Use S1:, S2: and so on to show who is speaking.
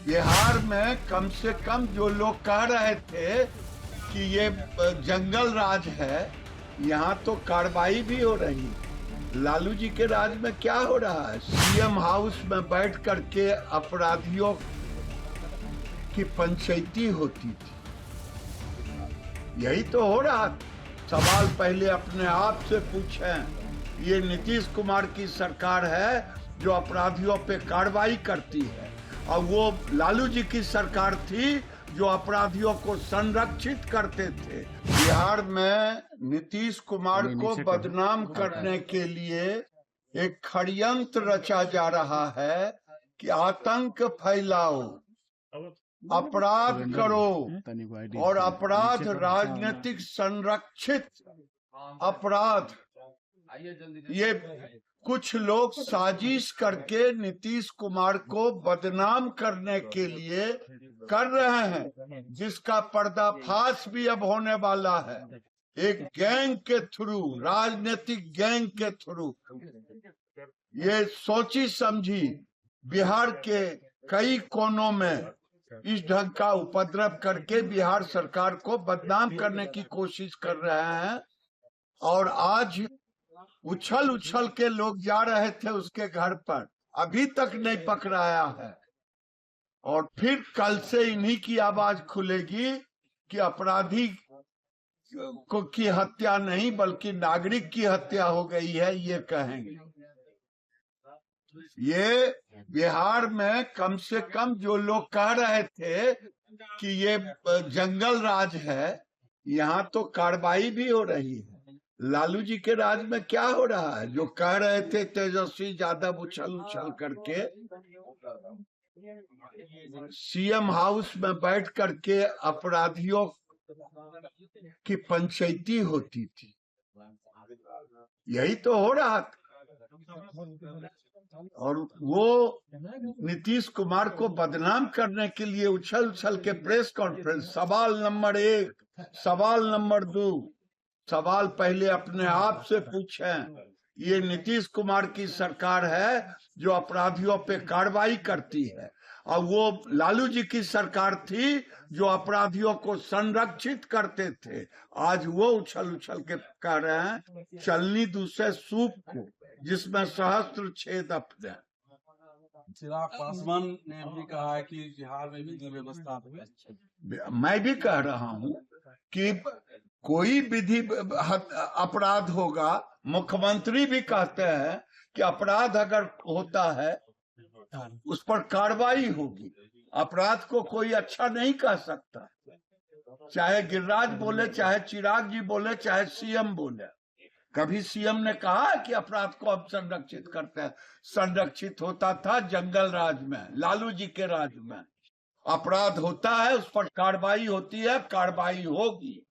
S1: बिहार में कम से कम जो लोग कह रहे थे कि ये जंगल राज है, यहाँ तो कार्रवाई भी हो रही है। लालू जी के राज में क्या हो रहा है? सीएम हाउस में बैठ करके अपराधियों की पंचायती होती थी, यही तो हो रहा। सवाल पहले अपने आप से पूछें, ये नीतीश कुमार की सरकार है जो अपराधियों पे कार्रवाई करती है, और वो लालू जी की सरकार थी जो अपराधियों को संरक्षित करते थे। बिहार में नीतीश कुमार को बदनाम करने के लिए एक षड्यंत्र रचा जा रहा है कि आतंक फैलाओ, अपराध करो, और अपराध राजनीतिक संरक्षित अपराध, ये कुछ लोग साजिश करके नीतीश कुमार को बदनाम करने के लिए कर रहे हैं, जिसका पर्दाफाश भी अब होने वाला है। एक गैंग के थ्रू, राजनीतिक गैंग के थ्रू, ये सोची समझी बिहार के कई कोनों में इस ढंग का उपद्रव करके बिहार सरकार को बदनाम करने की कोशिश कर रहे हैं। और आज उछल उछल के लोग जा रहे थे उसके घर पर, अभी तक नहीं पकड़ाया है। और फिर कल से इन्हीं की आवाज खुलेगी कि अपराधी को की हत्या नहीं बल्कि नागरिक की हत्या हो गई है, ये कहेंगे। ये बिहार में कम से कम जो लोग कह रहे थे कि ये जंगल राज है, यहाँ तो कार्रवाई भी हो रही है। लालू जी के राज में क्या हो रहा है? जो कह रहे थे तेजस्वी यादव उछल उछल करके सीएम हाउस में बैठ करके अपराधियों की पंचायती होती थी, यही तो हो रहा था। और वो नीतीश कुमार को बदनाम करने के लिए उछल उछल के प्रेस कॉन्फ्रेंस। सवाल नंबर 1, सवाल नंबर 2, सवाल पहले अपने आप से पूछें, ये नीतीश कुमार की सरकार है जो अपराधियों पे कार्रवाई करती है, और वो लालू जी की सरकार थी जो अपराधियों को संरक्षित करते थे। आज वो उछल उछल के कह रहे हैं चलनी दूसरे सूप को जिसमें सहस्त्र छेद अपने।
S2: चिराग पासवान ने भी कहा है कि बिहार में विधि व्यवस्था है।
S1: मैं भी कह रहा हूं कि कोई विधि अपराध होगा, मुख्यमंत्री भी कहते हैं कि अपराध अगर होता है उस पर कार्रवाई होगी। अपराध को कोई अच्छा नहीं कह सकता, चाहे गिरिराज बोले, चाहे चिराग जी बोले, चाहे सीएम बोले। कभी सीएम ने कहा कि अपराध को हम संरक्षित करते हैं? संरक्षित होता था जंगल राज में, लालू जी के राज में। अपराध होता है, उस पर कार्रवाई होती है, कार्रवाई होगी।